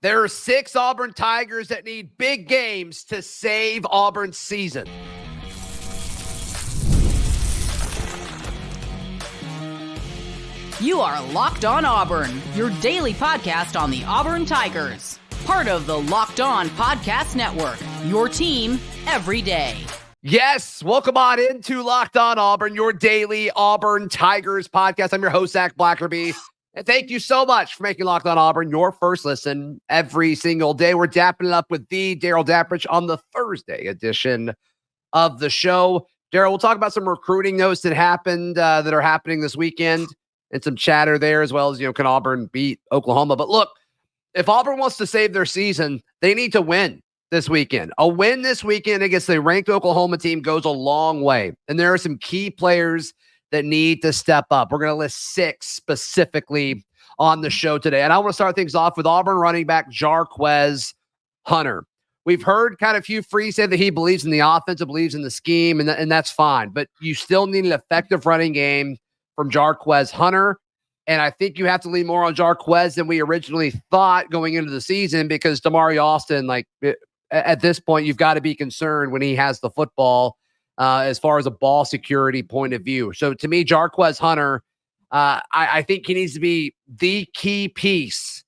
There are 6 Auburn Tigers that need big games to save Auburn's season. You are Locked On Auburn, your daily podcast on the Auburn Tigers. Part of the Locked On Podcast Network, your team every day. Yes, welcome on into Locked On Auburn, your daily Auburn Tigers podcast. I'm your host, Zach Blackerby. And thank you so much for making Locked On Auburn your first listen every single day. We're dapping it up with the Darrell Dapprich on the Thursday edition of the show. Darrell, we'll talk about some recruiting notes that happened, that are happening this weekend, and some chatter there, as well as, can Auburn beat Oklahoma? But look, if Auburn wants to save their season, they need to win this weekend. A win this weekend against the ranked Oklahoma team goes a long way. And there are some key players that need to step up. We're going to list 6 specifically on the show today. And I want to start things off with Auburn running back Jarquez Hunter. We've heard kind of Hugh Freeze say that he believes in the offense, believes in the scheme, and that's fine. But you still need an effective running game from Jarquez Hunter. And I think you have to lean more on Jarquez than we originally thought going into the season, because Damari Alston, at this point, you've got to be concerned when he has the football as far as a ball security point of view. So to me, Jarquez Hunter, I think he needs to be the key piece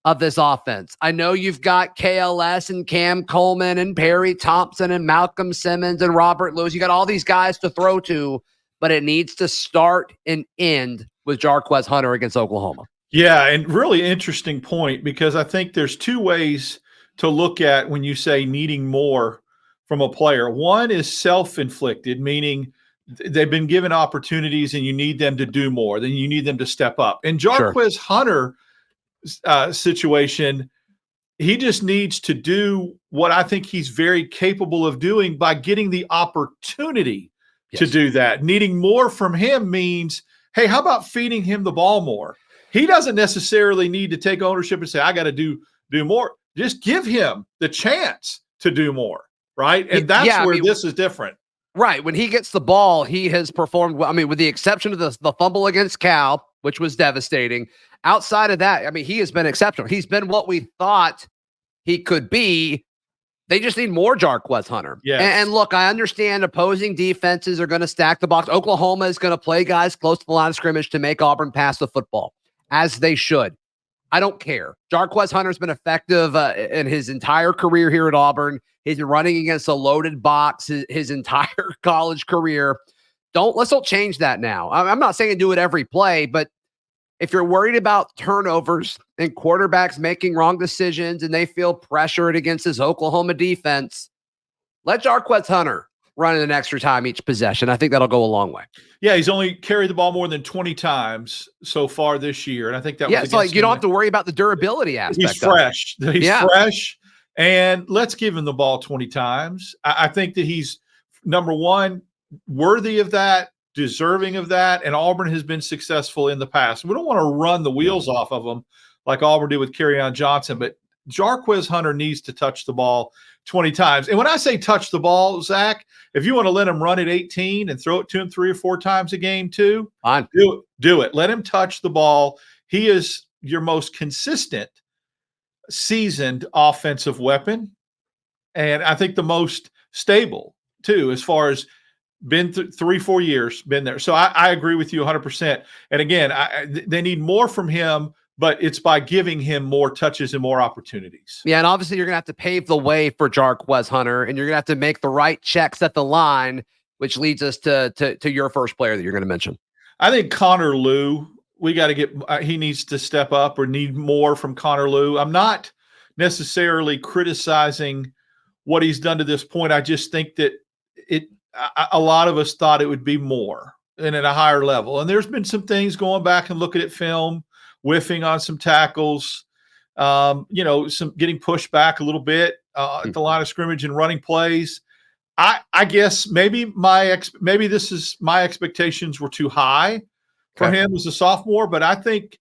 of this offense. I know you've got KLS and Cam Coleman and Perry Thompson and Malcolm Simmons and Robert Lewis. You got all these guys to throw to, but it needs to start and end with Jarquez Hunter against Oklahoma. Yeah, and really interesting point, because I think there's 2 ways to look at when you say needing more from a player. One is self-inflicted, meaning they've been given opportunities and you need them to do more, then you need them to step up. In Jarquez Hunter situation, he just needs to do what I think he's very capable of doing by getting the opportunity to do that. Needing more from him means, hey, how about feeding him the ball more? He doesn't necessarily need to take ownership and say, I got to do more. Just give him the chance to do more, right? And that's where this is different. Right. When he gets the ball, he has performed well. I mean, with the exception of the fumble against Cal, which was devastating. Outside of that, I mean, he has been exceptional. He's been what we thought he could be. They just need more Jarquez Hunter. Yes. And look, I understand opposing defenses are going to stack the box. Oklahoma is going to play guys close to the line of scrimmage to make Auburn pass the football, as they should. I don't care. Jarquez Hunter's been effective in his entire career here at Auburn. He's been running against a loaded box his entire college career. Let's don't change that now. I'm not saying do it every play, but if you're worried about turnovers and quarterbacks making wrong decisions and they feel pressured against this Oklahoma defense, let Jarquez Hunter run in an extra time each possession. I think that'll go a long way. Yeah, he's only carried the ball more than 20 times so far this year, and I think that was so you don't have to worry about the durability aspect. He's fresh. He's fresh, and let's give him the ball 20 times. I think that he's, number one, worthy of that, deserving of that, and Auburn has been successful in the past. We don't want to run the wheels off of him like Auburn did with Kerryon Johnson, but Jarquez Hunter needs to touch the ball 20 times. And when I say touch the ball, Zach, if you want to let him run at 18 and throw it to him 3 or 4 times a game too, fine. Do it. Let him touch the ball. He is your most consistent, seasoned offensive weapon, and I think the most stable too, as far as been 3-4 years, been there. So I agree with you 100%. And again, they need more from him, but it's by giving him more touches and more opportunities. Yeah, and obviously you're going to have to pave the way for Jarquez Hunter, and you're going to have to make the right checks at the line, which leads us to your first player that you're going to mention. I think Connor Lew, we got to get he needs to step up or need more from Connor Lew. I'm not necessarily criticizing what he's done to this point. I just think that a lot of us thought it would be more and at a higher level. And there's been some things going back and looking at film, whiffing on some tackles, some getting pushed back a little bit at the line of scrimmage and running plays. I guess maybe this is my expectations were too high for him as a sophomore, but I think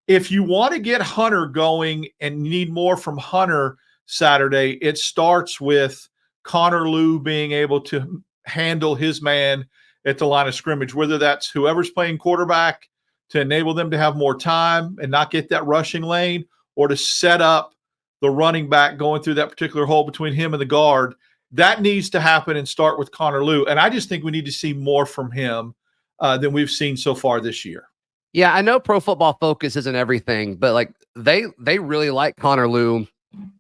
if you want to get Hunter going and need more from Hunter Saturday, it starts with Connor Lew being able to handle his man at the line of scrimmage, whether that's whoever's playing quarterback to enable them to have more time and not get that rushing lane, or to set up the running back going through that particular hole between him and the guard. That needs to happen and start with Connor Lew. And I just think we need to see more from him than we've seen so far this year. Yeah, I know Pro Football Focus isn't everything, but like they really like Connor Lew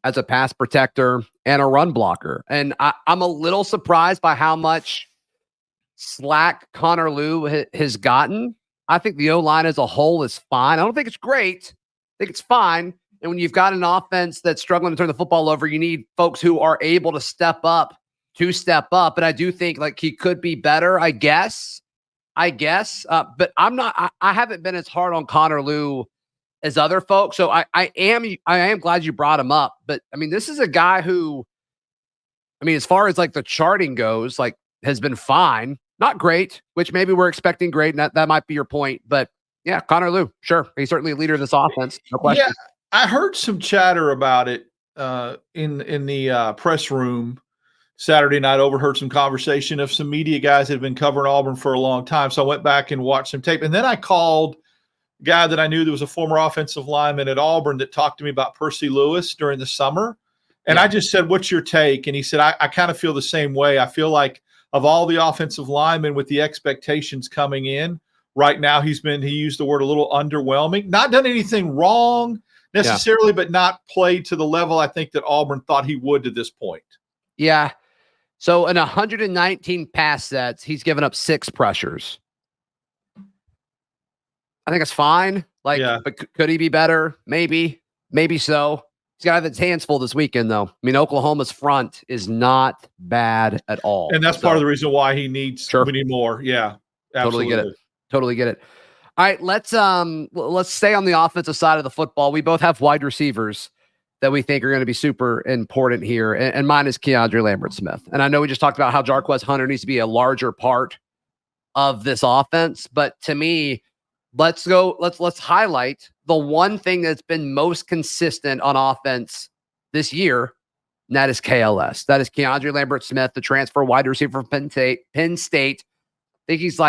as a pass protector and a run blocker. And I'm a little surprised by how much slack Connor Lew has gotten. I think the O-line as a whole is fine. I don't think it's great. I think it's fine. And when you've got an offense that's struggling to turn the football over, you need folks who are able to step up. And I do think like he could be better, I guess. But I haven't been as hard on Connor Lew as other folks. So I am glad you brought him up. But I mean, this is a guy who, I mean, as far as like the charting goes, like has been fine. Not great, which maybe we're expecting great. And that might be your point. But yeah, Connor Lew, sure. He's certainly a leader of this offense. No question. Yeah, I heard some chatter about it in the press room Saturday night. Overheard some conversation of some media guys that have been covering Auburn for a long time. So I went back and watched some tape. And then I called a guy that I knew that was a former offensive lineman at Auburn that talked to me about Percy Lewis during the summer. And I just said, what's your take? And he said, I kind of feel the same way. I feel like of all the offensive linemen with the expectations coming in right now, he used the word a little underwhelming, not done anything wrong necessarily, but not played to the level I think that Auburn thought he would to this point. Yeah. So in 119 pass sets, he's given up 6 pressures. I think it's fine. But could he be better? Maybe so. He's got to have his hands full this weekend, though. I mean, Oklahoma's front is not bad at all. And that's part of the reason why he needs we need more. Yeah. Absolutely. Totally get it. All right, let's stay on the offensive side of the football. We both have wide receivers that we think are going to be super important here, and mine is KeAndre Lambert-Smith. And I know we just talked about how Jarquez Hunter needs to be a larger part of this offense, but to me, let's highlight the one thing that's been most consistent on offense this year, and that is KLS. That is KeAndre Lambert-Smith, the transfer wide receiver from Penn State. I think he's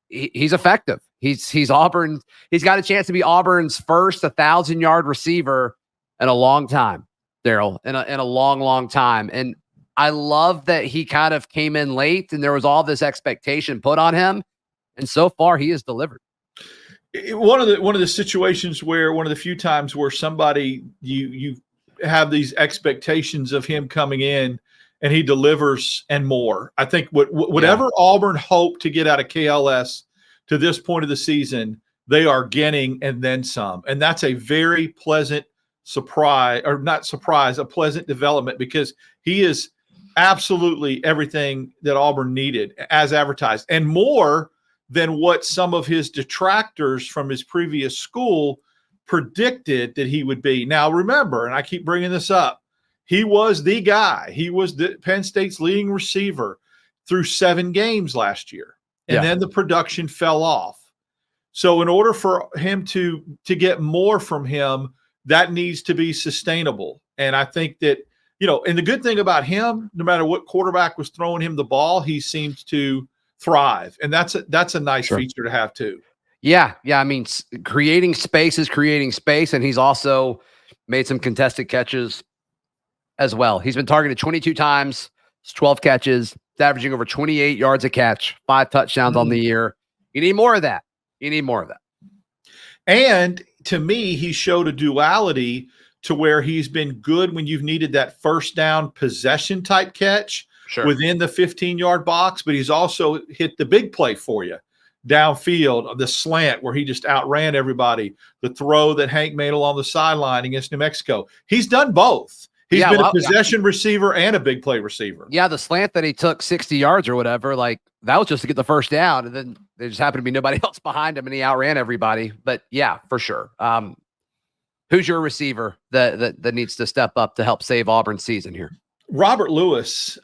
he's effective. He's Auburn. He's got a chance to be Auburn's first 1,000-yard receiver in a long time, Darrell, in a long time. And I love that he kind of came in late and there was all this expectation put on him. And so far he has delivered. One of the situations where one of the few times where somebody you have these expectations of him coming in and he delivers and more. I think whatever Auburn hoped to get out of KLS to this point of the season, they are getting and then some. And that's a very pleasant surprise, or not surprise, a pleasant development, because he is absolutely everything that Auburn needed as advertised, and more than what some of his detractors from his previous school predicted that he would be. Now, remember, and I keep bringing this up, he was the guy. He was Penn State's leading receiver through 7 games last year. And then the production fell off. So in order for him to get more from him, that needs to be sustainable. And I think that, and the good thing about him, no matter what quarterback was throwing him the ball, he seems to thrive. And that's a nice feature to have too. Yeah. I mean, creating space is creating space. And he's also made some contested catches as well. He's been targeted 22 times, 12 catches, averaging over 28 yards a catch, 5 touchdowns on the year. You need more of that. And to me, he showed a duality to where he's been good when you've needed that first down possession type catch within the 15-yard box, but he's also hit the big play for you downfield, the slant where he just outran everybody, the throw that Hank made along the sideline against New Mexico. He's done both. He's been a possession receiver and a big play receiver. Yeah, the slant that he took 60 yards or whatever, like that was just to get the first down. And then there just happened to be nobody else behind him and he outran everybody. But yeah, for sure. Who's your receiver that needs to step up to help save Auburn's season here? Robert Lewis.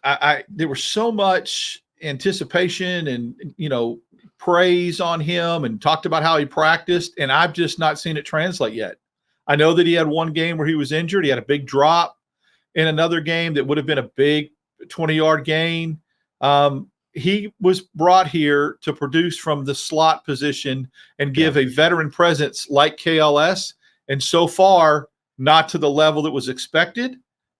There was so much anticipation and, praise on him and talked about how he practiced, and I've just not seen it translate yet. I know that he had one game where he was injured. He had a big drop in another game that would have been a big 20-yard gain. He was brought here to produce from the slot position and give a veteran presence like KLS. And so far, not to the level that was expected.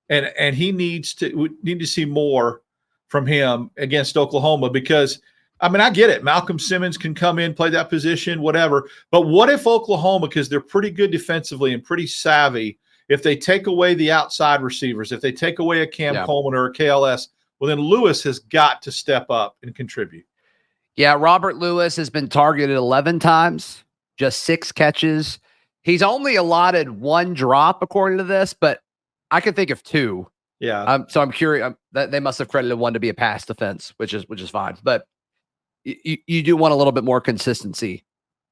And we need to see more from him against Oklahoma because, I mean, I get it. Malcolm Simmons can come in, play that position, whatever. But what if Oklahoma, because they're pretty good defensively and pretty savvy, if they take away the outside receivers, if they take away a Cam Coleman or a KLS, well, then Lewis has got to step up and contribute. Yeah, Robert Lewis has been targeted 11 times, just 6 catches. He's only allotted 1 drop according to this, but I can think of 2. Yeah. So I'm curious that they must have credited 1 to be a pass defense, which is fine. But you do want a little bit more consistency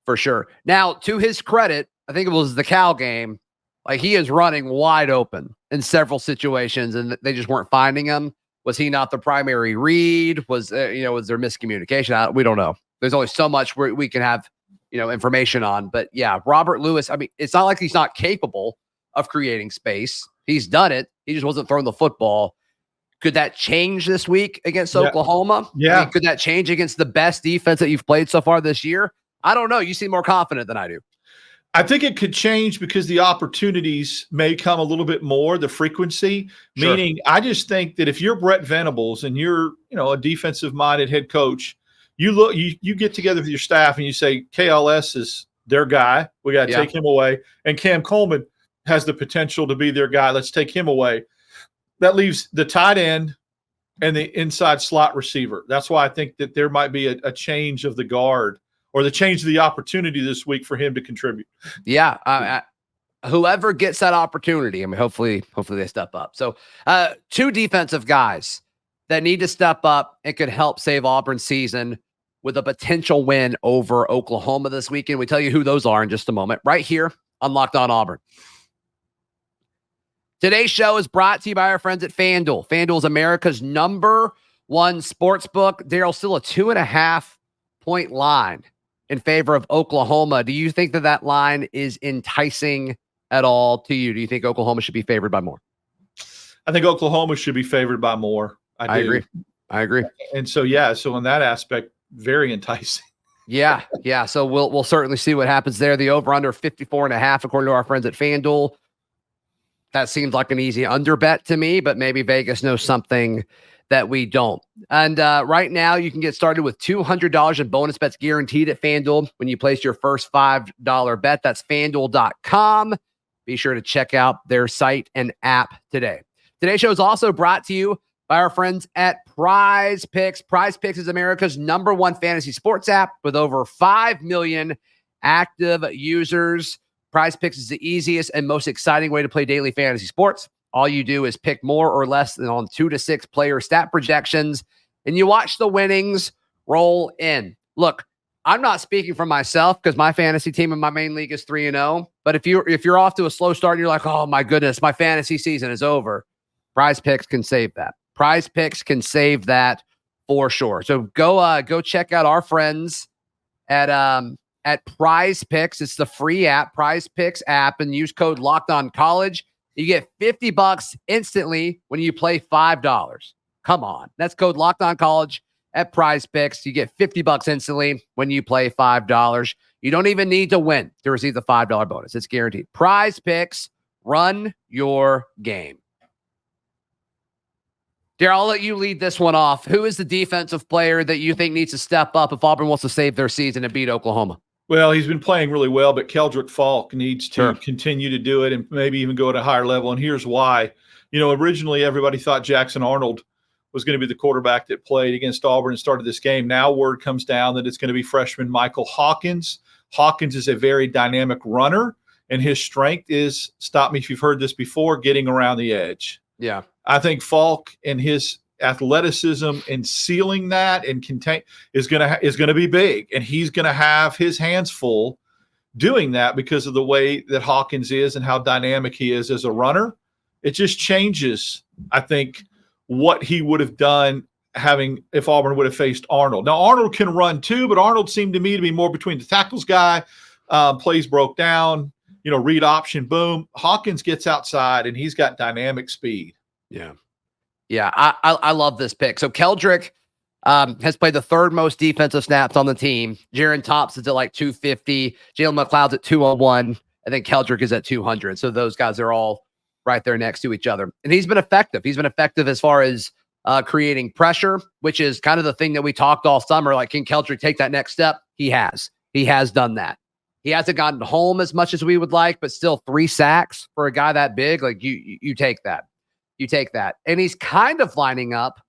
for sure. Now, to his credit, I think it was the Cal game. Like, he is running wide open in several situations, and they just weren't finding him. Was he not the primary read? Was there miscommunication? We don't know. There's only so much we can have, information on. But yeah, Robert Lewis. I mean, it's not like he's not capable of creating space. He's done it. He just wasn't throwing the football. Could that change this week against Oklahoma? Yeah. I mean, could that change against the best defense that you've played so far this year? I don't know. You seem more confident than I do. I think it could change because the opportunities may come a little bit more, the frequency, meaning I just think that if you're Brett Venables and you're, a defensive minded head coach, you get together with your staff and you say, KLS is their guy. We got to take him away. And Cam Coleman has the potential to be their guy. Let's take him away. That leaves the tight end and the inside slot receiver. That's why I think that there might be a change of the guard or the change of the opportunity this week for him to contribute. Yeah. Whoever gets that opportunity, I mean, hopefully they step up. So 2 defensive guys that need to step up and could help save Auburn's season with a potential win over Oklahoma this weekend. We tell you who those are in just a moment, right here on Locked On Auburn. Today's show is brought to you by our friends at FanDuel. FanDuel is America's #1 sports book. Darrell, still a 2.5-point line in favor of Oklahoma. Do you think that line is enticing at all to you? Do you think Oklahoma should be favored by more? I think Oklahoma should be favored by more. I agree. And so, so in that aspect, very enticing. Yeah. So we'll certainly see what happens there. The over-under 54.5, according to our friends at FanDuel. That seems like an easy under bet to me, but maybe Vegas knows something that we don't. And right now, you can get started with $200 in bonus bets guaranteed at FanDuel when you place your first $5 bet. That's FanDuel.com. Be sure to check out their site and app today. Today's show is also brought to you by our friends at Prize Picks. Prize Picks is America's #1 fantasy sports app with over 5 million active users. Prize Picks is the easiest and most exciting way to play daily fantasy sports. All you do is pick more or less than on 2 to 6 player stat projections, and you watch the winnings roll in. Look, I'm not speaking for myself because my fantasy team in my main league is 3-0. But if you're off to a slow start and you're like, oh my goodness, my fantasy season is over, Prize Picks can save that. Prize Picks can save that for sure. So go check out our friends at Prize Picks. It's the free app, Prize Picks app, and use code LOCKEDONCollege. You get $50 instantly when you play $5. Come on. That's code LOCKEDONCollege at Prize Picks. You get $50 instantly when you play $5. You don't even need to win to receive the $5 bonus. It's guaranteed. Prize Picks, run your game. Darrell, I'll let you lead this one off. Who is the defensive player that you think needs to step up if Auburn wants to save their season and beat Oklahoma? Well, he's been playing really well, but Keldrick Faulk needs to continue to do it and maybe even go at a higher level. And here's why. Originally everybody thought Jackson Arnold was going to be the quarterback that played against Auburn and started this game. Now word comes down that it's going to be freshman Michael Hawkins. Hawkins is a very dynamic runner, and his strength is, stop me if you've heard this before, getting around the edge. Yeah. I think Faulk and his athleticism and sealing that and contain is going to be big, and he's going to have his hands full doing that because of the way that Hawkins is and how dynamic he is as a runner. It just changes, I think, what he would have done if Auburn would have faced Arnold. Now Arnold can run too, but Arnold seemed to me to be more between the tackles guy. Plays broke down, read option, boom. Hawkins gets outside and he's got dynamic speed. Yeah, I love this pick. So Keldrick has played the 3rd most defensive snaps on the team. Jaron Thompson's at like 250. Jalen McLeod's at 201. and then Keldrick is at 200. So those guys are all right there next to each other. And he's been effective. He's been effective as far as creating pressure, which is kind of the thing that we talked all summer. Like, can Keldrick take that next step? He has. He has done that. He hasn't gotten home as much as we would like, but still 3 sacks for a guy that big. Like, you take that. You take that. And he's kind of lining up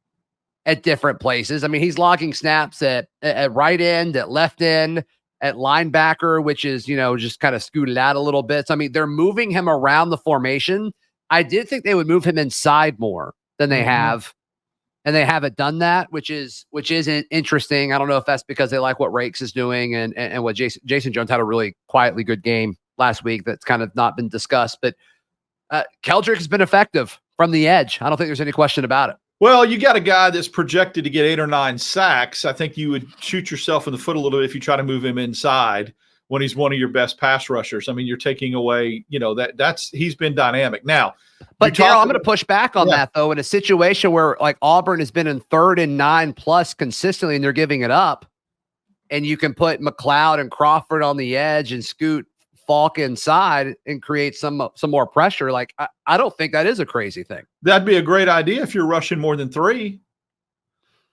at different places. I mean, he's logging snaps at right end, at left end, at linebacker, which is, just kind of scooted out a little bit. So, I mean, they're moving him around the formation. I did think they would move him inside more than they have, and they haven't done that, which is interesting. I don't know if that's because they like what Rakes is doing and what Jason Jones had a really quietly good game last week that's kind of not been discussed. But Keldrick has been effective from the edge. I don't think there's any question about it. Well, you got a guy that's projected to get 8 or 9 sacks. I think you would shoot yourself in the foot a little bit if you try to move him inside when he's one of your best pass rushers. I mean, you're taking away, he's been dynamic. Now, but Darrell, I'm going to push back on that though. In a situation where like Auburn has been in 3rd and 9+ consistently, and they're giving it up, and you can put McLeod and Crawford on the edge and scoot Faulk inside and create some more pressure. Like, I don't think that is a crazy thing. That'd be a great idea if you're rushing more than 3.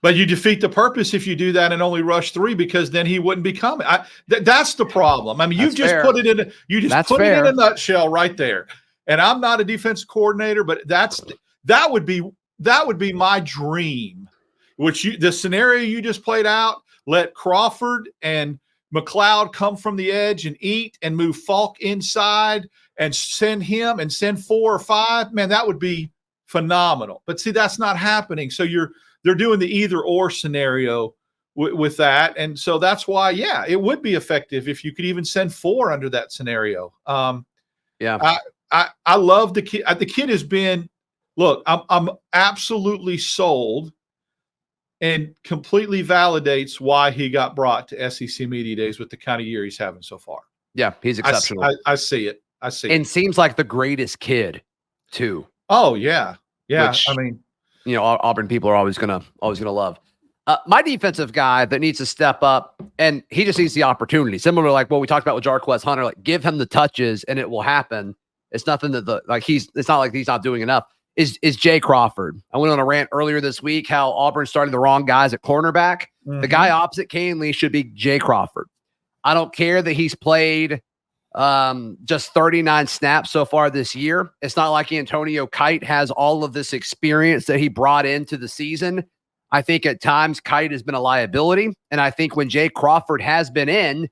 But you defeat the purpose if you do that and only rush 3, because then he wouldn't be coming. That's the problem. I mean, you've just put it in a nutshell right there. And I'm not a defensive coordinator, but that would be my dream. The scenario you just played out, let Crawford and McLeod come from the edge and eat, and move Faulk inside and send 4 or 5. Man, that would be phenomenal. But see, that's not happening. So they're doing the either or scenario with that. And so that's why, it would be effective if you could even send 4 under that scenario. I love the kid. The kid has been, look, I'm absolutely sold, and completely validates why he got brought to SEC Media Days with the kind of year he's having so far. Yeah, he's exceptional. I see it. And seems like the greatest kid too. Oh yeah. Yeah. Which, I mean, Auburn people are always gonna love. My defensive guy that needs to step up, and he just needs the opportunity. Similar to like what we talked about with Jarquez Hunter, like give him the touches and it will happen. It's nothing that it's not like he's not doing enough. Is Jay Crawford. I went on a rant earlier this week how Auburn started the wrong guys at cornerback. The guy opposite Canley should be Jay Crawford. I don't care that he's played just 39 snaps so far this year. It's not like Antonio Kite has all of this experience that he brought into the season. I think at times Kite has been a liability. And I think when Jay Crawford has been in,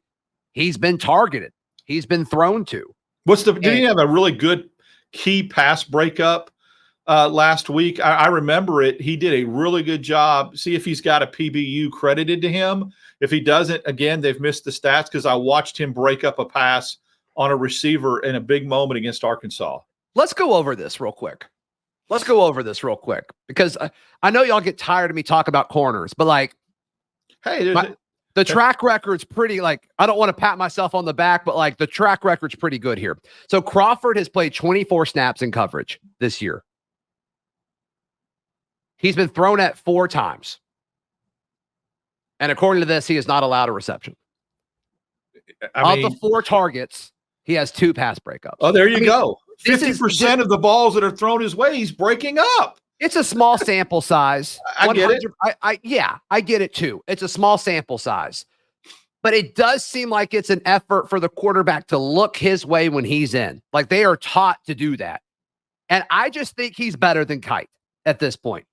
he's been targeted. He's been thrown to. Did he have a really good key pass breakup last week? I remember it. He did a really good job. See if he's got a PBU credited to him. If he doesn't, again, they've missed the stats, because I watched him break up a pass on a receiver in a big moment against Arkansas. Let's go over this real quick. Because I know y'all get tired of me talking about corners, but like, hey, the track record's pretty, like, I don't want to pat myself on the back, but like the track record's pretty good here. So Crawford has played 24 snaps in coverage this year. He's been thrown at 4 times. And according to this, he is not allowed a reception. Of the 4 targets, he has 2 pass breakups. Oh, there you go. 50% of the balls that are thrown his way, he's breaking up. It's a small sample size. I get it. I get it too. It's a small sample size. But it does seem like it's an effort for the quarterback to look his way when he's in. Like, they are taught to do that. And I just think he's better than Kite at this point.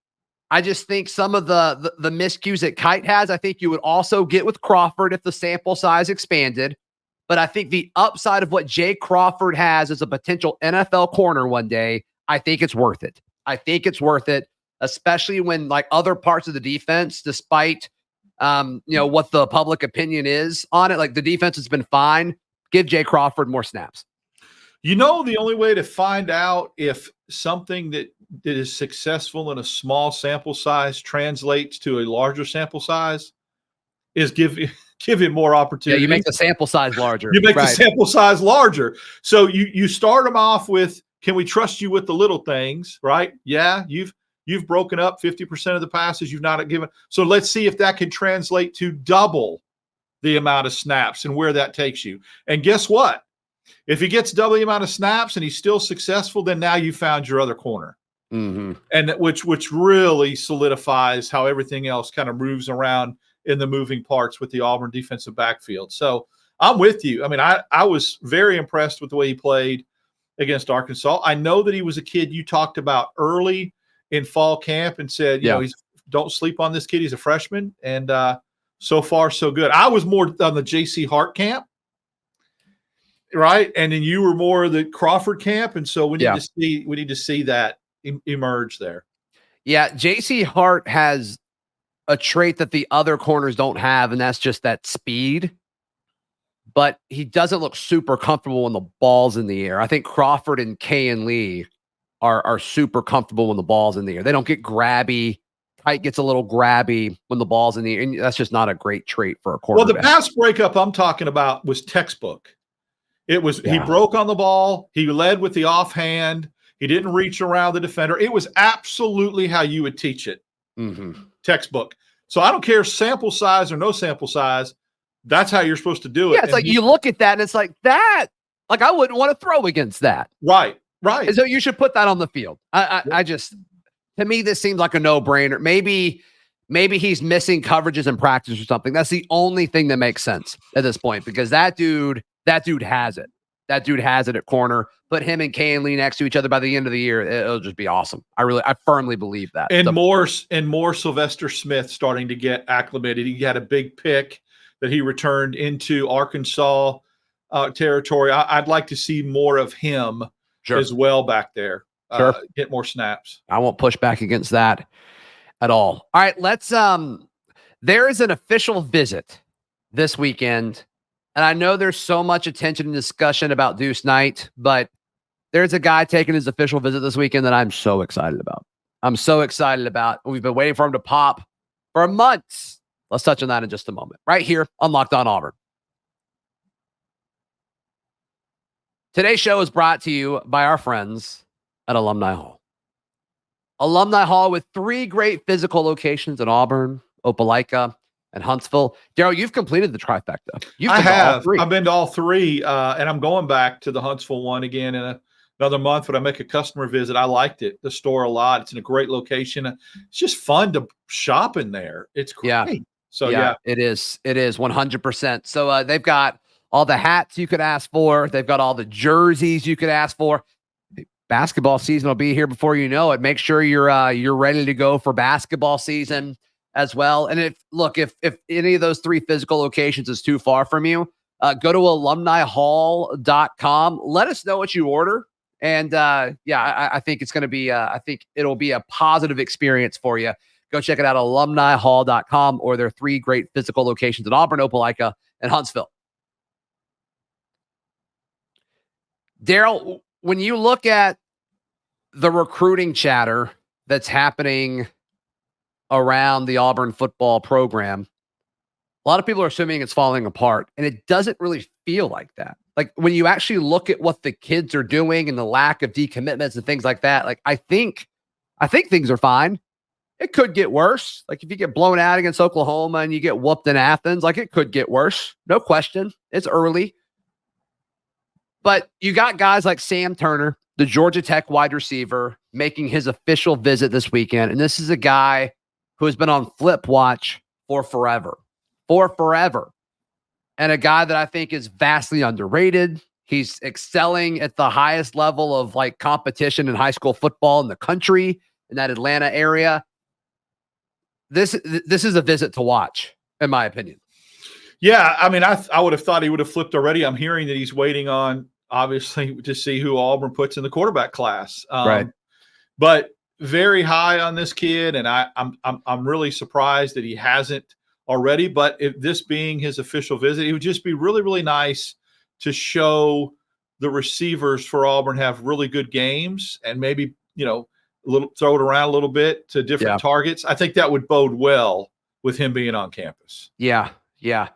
I just think some of the miscues that Kite has, I think you would also get with Crawford if the sample size expanded. But I think the upside of what Jay Crawford has as a potential NFL corner one day, I think it's worth it. Especially when like other parts of the defense, despite what the public opinion is on it, like the defense has been fine. Give Jay Crawford more snaps. The only way to find out if something that is successful in a small sample size translates to a larger sample size is give him more opportunity. Yeah, you make the sample size larger. The sample size larger. So you start them off with, can we trust you with the little things, right? Yeah, you've broken up 50% of the passes you've not given. So let's see if that can translate to double the amount of snaps and where that takes you. And guess what? If he gets double the amount of snaps and he's still successful, then now you found your other corner. Mm-hmm. And which really solidifies how everything else kind of moves around in the moving parts with the Auburn defensive backfield. So I'm with you. I mean, I was very impressed with the way he played against Arkansas. I know that he was a kid you talked about early in fall camp and said, you know, don't sleep on this kid. He's a freshman. And so far, so good. I was more on the J.C. Hart camp, right? And then you were more the Crawford camp. And so we need to see that emerge there. Yeah, J.C. Hart has a trait that the other corners don't have, and that's just that speed. But he doesn't look super comfortable when the ball's in the air. I think Crawford and K and Lee are super comfortable when the ball's in the air. They don't get grabby. Kite gets a little grabby when the ball's in the air, and that's just not a great trait for a quarterback. Well, the pass breakup I'm talking about was textbook. It was he broke on the ball. He led with the offhand. He didn't reach around the defender. It was absolutely how you would teach it. Mm-hmm. Textbook. So I don't care sample size or no sample size. That's how you're supposed to do it. Yeah, it's like you look at that and it's like that. Like I wouldn't want to throw against that. Right. And so you should put that on the field. I just, to me, this seems like a no-brainer. Maybe he's missing coverages in practice or something. That's the only thing that makes sense at this point because that dude has it. That dude has it at corner. Put him and K and Lee next to each other by the end of the year. It'll just be awesome. I firmly believe that. And more Sylvester Smith starting to get acclimated. He had a big pick that he returned into Arkansas territory. I'd like to see more of him as well back there. Get more snaps. I won't push back against that at all. All right, let's there is an official visit this weekend. And I know there's so much attention and discussion about Deuce Knight, but there's a guy taking his official visit this weekend that I'm so excited about. We've been waiting for him to pop for months. Let's touch on that in just a moment. Right here on Locked On Auburn. Today's show is brought to you by our friends at Alumni Hall. Alumni Hall with 3 great physical locations in Auburn, Opelika, and Huntsville. Darrell, you've completed the trifecta. I have. I've been to all 3, and I'm going back to the Huntsville one again in another month when I make a customer visit. I liked it, the store a lot. It's in a great location. It's just fun to shop in there. It's great. Yeah. So, it is 100%. So they've got all the hats you could ask for. They've got all the jerseys you could ask for. Basketball season will be here before you know it. Make sure you're ready to go for basketball season as well. And if any of those 3 physical locations is too far from you, go to alumnihall.com. Let us know what you order. And I think it's going to be, I think it'll be a positive experience for you. Go check it out, alumnihall.com, or their 3 great physical locations in Auburn, Opelika, and Huntsville. Darrell, when you look at the recruiting chatter that's happening around the Auburn football program, a lot of people are assuming it's falling apart, and it doesn't really feel like that. Like when you actually look at what the kids are doing and the lack of decommitments and things like that, like I think things are fine. It could get worse. Like if you get blown out against Oklahoma and you get whooped in Athens, like it could get worse. No question. It's early. But you got guys like Sam Turner, the Georgia Tech wide receiver, making his official visit this weekend. And this is a guy who has been on flip watch for forever. And a guy that I think is vastly underrated. He's excelling at the highest level of like competition in high school football in the country, in that Atlanta area. This is a visit to watch, in my opinion. Yeah, I mean, I would have thought he would have flipped already. I'm hearing that he's waiting on, obviously, to see who Auburn puts in the quarterback class. Right. But very high on this kid, and I'm really surprised that he hasn't already. But if this being his official visit, it would just be really, really nice to show the receivers for Auburn have really good games, and maybe throw it around a little bit to different targets. I think that would bode well with him being on campus. Yeah. I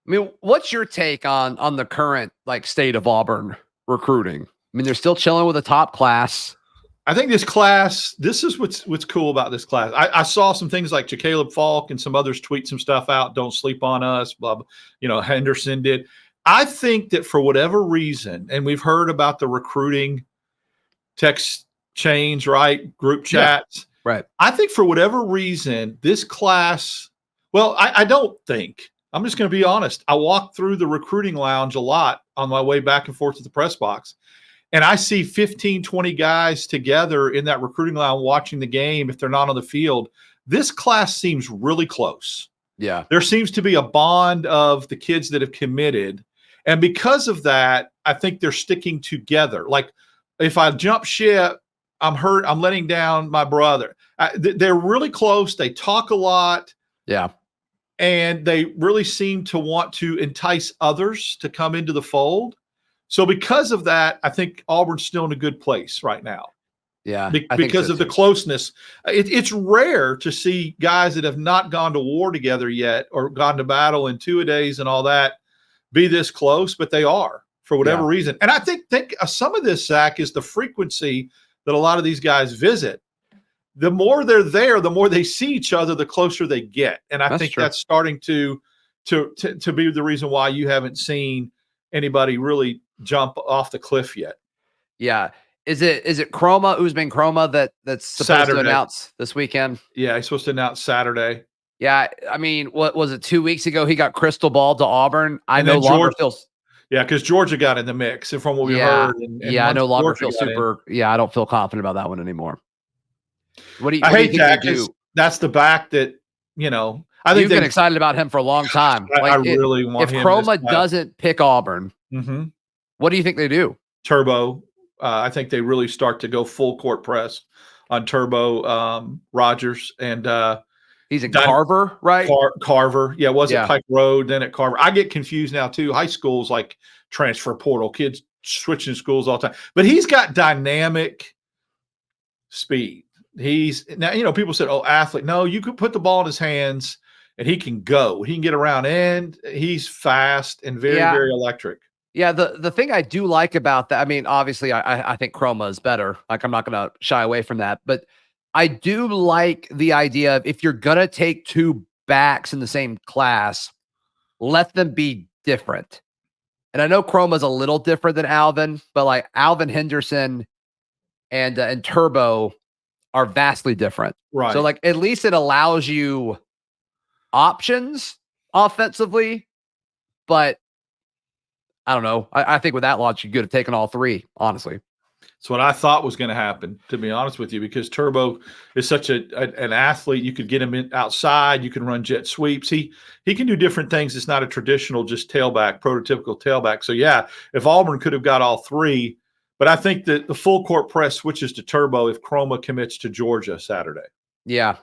mean, what's your take on the current state of Auburn recruiting? I mean, they're still chilling with a top class. I think this class, this is what's cool about this class. I saw some things like Caleb Faulk and some others tweet some stuff out. Don't sleep on us, blah, blah. Henderson did. I think that for whatever reason, and we've heard about the recruiting text chains, right? Group chats. Yeah, right. I think for whatever reason, this class, well, I don't think, I'm just going to be honest. I walk through the recruiting lounge a lot on my way back and forth to the press box. And I see 15, 20 guys together in that recruiting lounge watching the game if they're not on the field. This class seems really close. Yeah. There seems to be a bond of the kids that have committed. And because of that, I think they're sticking together. Like if I jump ship, I'm hurt, I'm letting down my brother. They're really close. They talk a lot. Yeah. And they really seem to want to entice others to come into the fold. So because of that, I think Auburn's still in a good place right now. Yeah. Because of the closeness. It's rare to see guys that have not gone to war together yet or gone to battle in 2-a-days and all that be this close, but they are for whatever reason. And I think some of this, Zach, is the frequency that a lot of these guys visit. The more they're there, the more they see each other, the closer they get. And I think that's starting to be the reason why you haven't seen anybody really jump off the cliff yet. Yeah. Is it Chroma, Usman Chroma, that's supposed to announce this weekend? Yeah, he's supposed to announce Saturday. Yeah, I mean, what was it, 2 weeks ago? He got crystal balled to Auburn. I no longer feel. Yeah, because Georgia got in the mix, and from what we heard. And I no longer feel super. Yeah, I don't feel confident about that one anymore. What do you think that they do? That's the back that, I think you've been excited about him for a long time. I really want him. If Chroma doesn't pick Auburn, mm-hmm. What do you think they do? Turbo. I think they really start to go full court press on Turbo Rogers and he's in Carver, right? Carver. Yeah, it Pike Road, then at Carver. I get confused now too. High schools like transfer portal, kids switching schools all the time. But he's got dynamic speed. He's now, people said, oh, athlete. No, you could put the ball in his hands and he can go. He can get around and he's fast and very, very electric. Yeah, the thing I do like about that, I mean, obviously, I think Chroma is better. Like, I'm not going to shy away from that. But I do like the idea of if you're going to take two backs in the same class, let them be different. And I know Chroma's a little different than Alvin, but like Alvin Henderson and Turbo are vastly different. Right. So, like, at least it allows you options offensively, but I don't know. I think with that launch, you could have taken all three, honestly. It's what I thought was going to happen, to be honest with you, because Turbo is such an athlete. You could get him outside. You can run jet sweeps. He can do different things. It's not a traditional just tailback, prototypical tailback. So, yeah, if Auburn could have got all three, but I think that the full court press switches to Turbo if Chroma commits to Georgia Saturday. Yeah.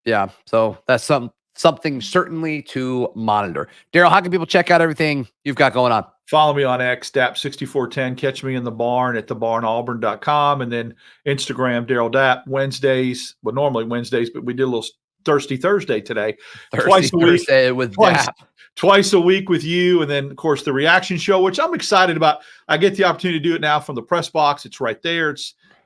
Yeah. So that's something certainly to monitor. Darrell, how can people check out everything you've got going on? Follow me on X, Dap6410. Catch me in the barn at thebarnauburn.com. And then Instagram, Darrell Dap, Wednesdays. Well, normally Wednesdays, but we did a little Thirsty Thursday today. Twice a week with Dap. Twice a week with you. And then, of course, the reaction show, which I'm excited about. I get the opportunity to do it now from the press box. It's right there.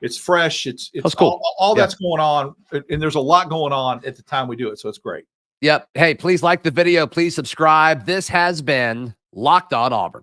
It's fresh. It's cool. All that's going on. And there's a lot going on at the time we do it. So it's great. Yep. Hey, please like the video. Please subscribe. This has been Locked On Auburn.